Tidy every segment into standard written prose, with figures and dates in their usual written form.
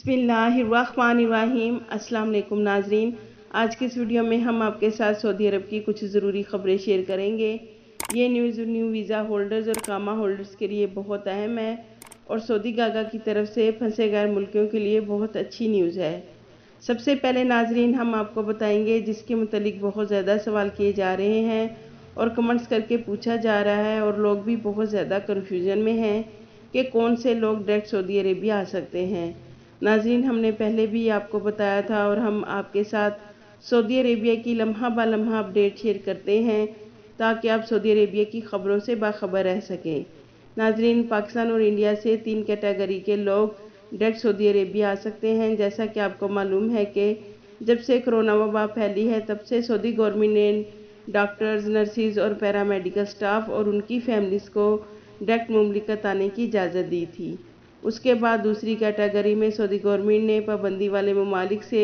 बिस्मिल्लाहिर्रहमानिर्रहीम। अस्सलाम वालेकुम नाजरीन, आज की इस वीडियो में हम आपके साथ सऊदी अरब की कुछ ज़रूरी खबरें शेयर करेंगे। ये न्यूज़ न्यू वीज़ा होल्डर्स और कामा होल्डर्स के लिए बहुत अहम है और सऊदी गागा की तरफ से फंसे गैर मुल्कियों के लिए बहुत अच्छी न्यूज़ है। सबसे पहले नाजरीन हम आपको बताएंगे जिसके मुतालिक बहुत ज़्यादा सवाल किए जा रहे हैं और कमेंट्स करके पूछा जा रहा है और लोग भी बहुत ज़्यादा कन्फ्यूजन में हैं कि कौन से लोग डायरेक्ट सऊदी अरेबिया आ सकते हैं। नाज़रीन, हमने पहले भी आपको बताया था और हम आपके साथ सऊदी अरेबिया की लम्हा बा लम्हा अपडेट शेयर करते हैं ताकि आप सऊदी अरेबिया की ख़बरों से बाखबर रह सकें। नाज़रीन, पाकिस्तान और इंडिया से 3 कैटेगरी के लोग डायरेक्ट सऊदी अरेबिया आ सकते हैं। जैसा कि आपको मालूम है कि जब से कोरोना वबा फैली है तब से सऊदी गवर्नमेंट ने डॉक्टर्स, नर्सिस और पैरामेडिकल स्टाफ और उनकी फैमिलीज़ को डायरेक्ट मुमलिकत आने की इजाज़त दी थी। उसके बाद दूसरी कैटेगरी में सऊदी गवर्नमेंट ने पाबंदी वाले ममालिक से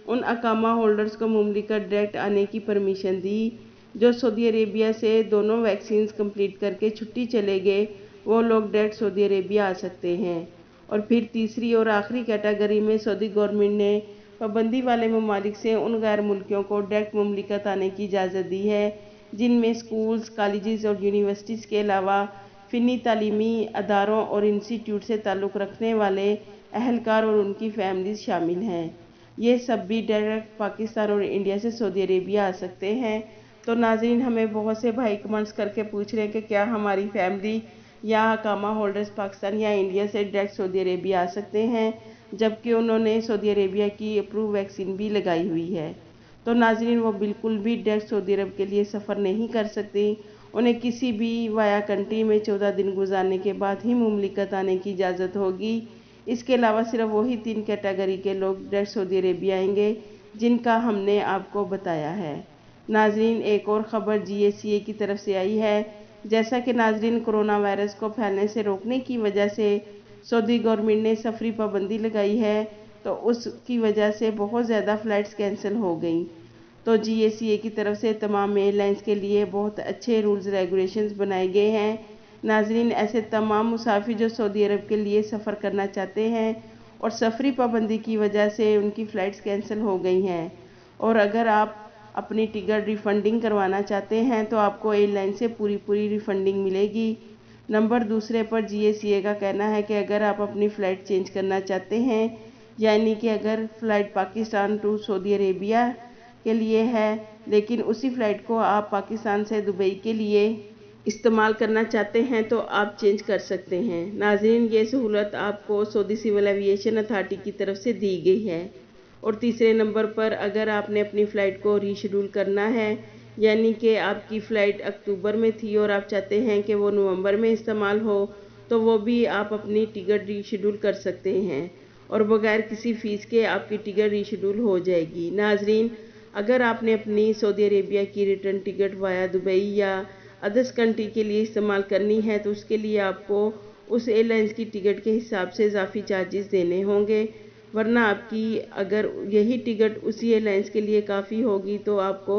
उन अकामा होल्डर्स को मुमलिकत डायरेक्ट आने की परमिशन दी जो सऊदी अरेबिया से दोनों वैक्सीन कंप्लीट करके छुट्टी चले गए। वो लोग डायरेक्ट सऊदी अरेबिया आ सकते हैं। और फिर तीसरी और आखिरी कैटेगरी में सऊदी गवर्नमेंट ने पाबंदी वाले ममालिक से उन गैर मुल्कियों को डायरेक्ट मुमलिकत आने की इजाज़त दी है जिनमें स्कूल्स, कॉलेजेस और यूनिवर्सिटीज़ के अलावा फ़िनी तालीमी अदारों और इंस्टीट्यूट से ताल्लुक़ रखने वाले अहलकार और उनकी फैमिलीज़ शामिल हैं। ये सब भी डायरेक्ट पाकिस्तान और इंडिया से सऊदी अरेबिया आ सकते हैं। तो नाज़रीन, हमें बहुत से भाई कमेंट्स करके पूछ रहे हैं कि क्या हमारी फैमिली या अकामा होल्डर्स पाकिस्तान या इंडिया से डायरेक्ट सऊदी अरेबिया आ सकते हैं, जबकि उन्होंने सऊदी अरेबिया की अप्रूव वैक्सीन भी लगाई हुई है। तो नाज़रीन, वो बिल्कुल भी डायरेक्ट सऊदी अरब के लिए सफ़र नहीं कर सकती। उन्हें किसी भी वाया कंट्री में 14 दिन गुजारने के बाद ही मुमलिकत आने की इजाज़त होगी। इसके अलावा सिर्फ वही 3 कैटेगरी के लोग डायरेक्ट सऊदी अरेबिया आएंगे जिनका हमने आपको बताया है। नाजरीन, एक और ख़बर GACA की तरफ से आई है। जैसा कि नाजरीन, कोरोना वायरस को फैलने से रोकने की वजह से सऊदी गवर्नमेंट ने सफरी पाबंदी लगाई है, तो उसकी वजह से बहुत ज़्यादा फ़्लाइट्स कैंसिल हो गई। तो GACA की तरफ से तमाम एयरलाइंस के लिए बहुत अच्छे रूल्स रेगुलेशंस बनाए गए हैं। नाजरीन, ऐसे तमाम मुसाफिर जो सऊदी अरब के लिए सफ़र करना चाहते हैं और सफरी पाबंदी की वजह से उनकी फ़्लाइट्स कैंसिल हो गई हैं और अगर आप अपनी टिकट रिफ़ंडिंग करवाना चाहते हैं तो आपको एयरलाइन से पूरी रिफ़ंडिंग मिलेगी। नंबर दूसरे पर GACA का कहना है कि अगर आप अपनी फ़्लाइट चेंज करना चाहते हैं, यानी कि अगर flight Pakistan to Saudi Arabia के लिए है लेकिन उसी फ़्लाइट को आप पाकिस्तान से दुबई के लिए इस्तेमाल करना चाहते हैं तो आप चेंज कर सकते हैं। नाज़रीन, ये सहूलत आपको सऊदी सिविल एविएशन अथॉरिटी की तरफ से दी गई है। और तीसरे नंबर पर अगर आपने अपनी फ़्लाइट को रीशेड्यूल करना है, यानी कि आपकी फ़्लाइट अक्टूबर में थी और आप चाहते हैं कि वो नवंबर में इस्तेमाल हो, तो वो भी आप अपनी टिकट रीशेड्यूल कर सकते हैं और बगैर किसी फ़ीस के आपकी टिकट रीशेड्यूल हो जाएगी। नाज़रीन, अगर आपने अपनी सऊदी अरेबिया की रिटर्न टिकट वाया दुबई या अदर्स कंट्री के लिए इस्तेमाल करनी है तो उसके लिए आपको उस एयरलाइंस की टिकट के हिसाब से इजाफी चार्जेस देने होंगे, वरना आपकी अगर यही टिकट उसी एयरलाइंस के लिए काफ़ी होगी तो आपको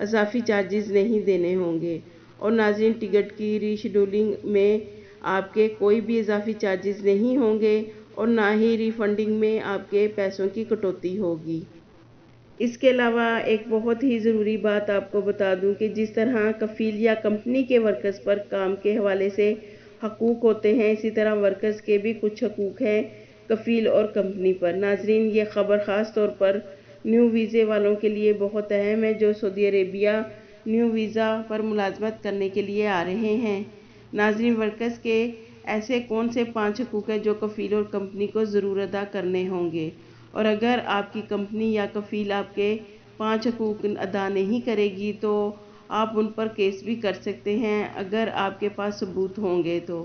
इजाफी चार्जेस नहीं देने होंगे। और नाज़रीन, टिकट की रीशेड्यूलिंग में आपके कोई भी इजाफी चार्जेस नहीं होंगे और ना ही रिफ़ंडिंग में आपके पैसों की कटौती होगी। इसके अलावा एक बहुत ही ज़रूरी बात आपको बता दूं कि जिस तरह कफ़ील या कंपनी के वर्कर्स पर काम के हवाले से हकूक़ होते हैं, इसी तरह वर्कर्स के भी कुछ हकूक़ हैं कफ़ील और कंपनी पर। नाजरीन, ये ख़बर ख़ास तौर पर न्यू वीज़े वालों के लिए बहुत अहम है जो सऊदी अरेबिया न्यू वीज़ा पर मुलाजमत करने के लिए आ रहे हैं। नाजरीन, वर्कर्स के ऐसे कौन से 5 हकूक़ हैं जो कफ़ील और कंपनी को ज़रूर अदा करने होंगे, और अगर आपकी कंपनी या कफ़ील आपके 5 हकूक़ अदा नहीं करेगी तो आप उन पर केस भी कर सकते हैं अगर आपके पास सबूत होंगे। तो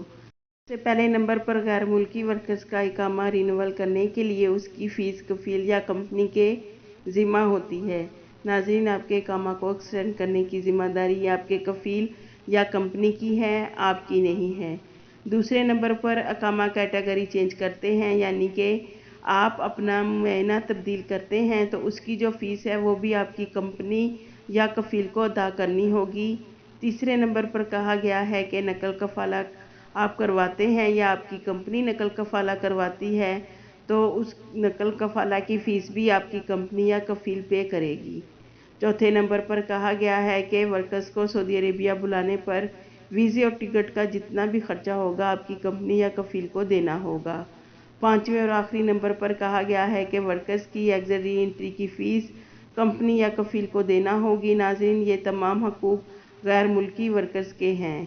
सबसे पहले नंबर पर गैर मुल्की वर्कर्स का इकामा रिन्यूअल करने के लिए उसकी फ़ीस कफ़ील या कंपनी के ज़िम्मा होती है। नाज़रीन, आपके इकामा को एक्सटेंड करने की ज़िम्मेदारी आपके कफ़ील या कंपनी की है, आपकी नहीं है। दूसरे नंबर पर इकामा कैटेगरी चेंज करते हैं, यानी कि आप अपना मुआयना तब्दील करते हैं तो उसकी जो फ़ीस है वो भी आपकी कंपनी या कफ़ील को अदा करनी होगी। तीसरे नंबर पर कहा गया है कि नकल कफ़ाला आप करवाते हैं या आपकी कंपनी नकल कफ़ाला करवाती है تو اس نقل کفالہ کی فیس بھی آپ کی کمپنی یا کفیل پے کرے گی۔ چوتھے نمبر پر کہا گیا ہے کہ ورکرز کو سعودی عربیہ بلانے پر ویزے اور ٹکٹ کا جتنا بھی خرچہ ہوگا آپ کی کمپنی یا کفیل کو دینا ہوگا۔ پانچویں اور آخری نمبر پر کہا گیا ہے کہ ورکرز کی ایگزٹ ری انٹری کی فیس کمپنی یا کفیل کو دینا ہوگی۔ ناظرین، یہ تمام حقوق غیر ملکی ورکرز کے ہیں۔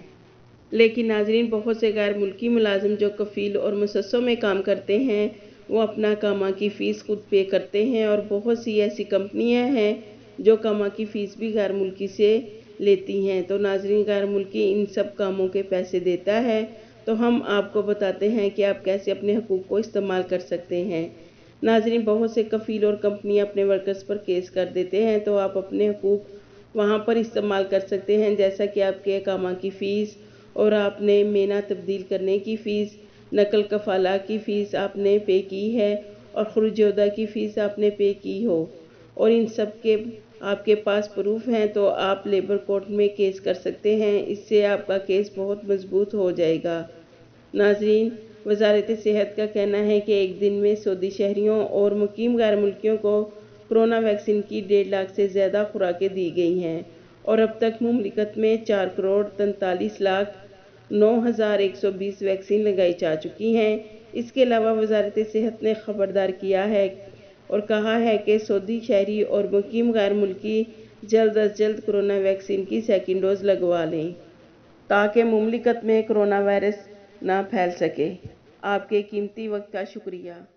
لیکن ناظرین، بہت سے غیر ملکی ملازم جو کفیل اور مؤسسوں میں کام کرتے ہیں وہ اپنا کامہ کی فیس خود پے کرتے ہیں، اور بہت سی ایسی کمپنیاں ہیں جو کامہ کی فیس بھی غیر ملکی سے لیتی ہیں۔ تو ناظرین، غیر ملکی ان سب کاموں کے پیسے دیتا ہے، تو ہم آپ کو بتاتے ہیں کہ آپ کیسے اپنے حقوق کو استعمال کر سکتے ہیں۔ ناظرین، بہت سے کفیل اور کمپنیاں اپنے ورکرز پر کیس کر دیتے ہیں، تو آپ اپنے حقوق وہاں پر استعمال کر سکتے ہیں، جیسا کہ آپ کے اقامہ کی فیس اور آپ نے مینا تبدیل کرنے کی فیس، نقل کفالہ کی فیس آپ نے پے کی ہے اور خروج عہدہ کی فیس آپ نے پے کی ہو، اور ان سب کے آپ کے پاس پروف ہیں، تو آپ لیبر کورٹ میں کیس کر سکتے ہیں۔ اس سے آپ کا کیس بہت مضبوط ہو جائے گا۔ ناظرین، وزارت صحت کا کہنا ہے کہ ایک دن میں سعودی شہریوں اور مقیم غیر ملکیوں کو کرونا ویکسین کی 1.5 لاکھ سے زیادہ خوراکیں دی گئی ہیں، اور اب تک مملکت میں 4,43,09,120 ویکسین لگائی جا چکی ہیں۔ اس کے علاوہ وزارت صحت نے خبردار کیا ہے اور کہا ہے کہ سعودی شہری اور مقیم غیر ملکی جلد از جلد کرونا ویکسین کی سیکنڈ ڈوز لگوا لیں تاکہ مملکت میں کرونا وائرس نہ پھیل سکے۔ آپ کے قیمتی وقت کا شکریہ۔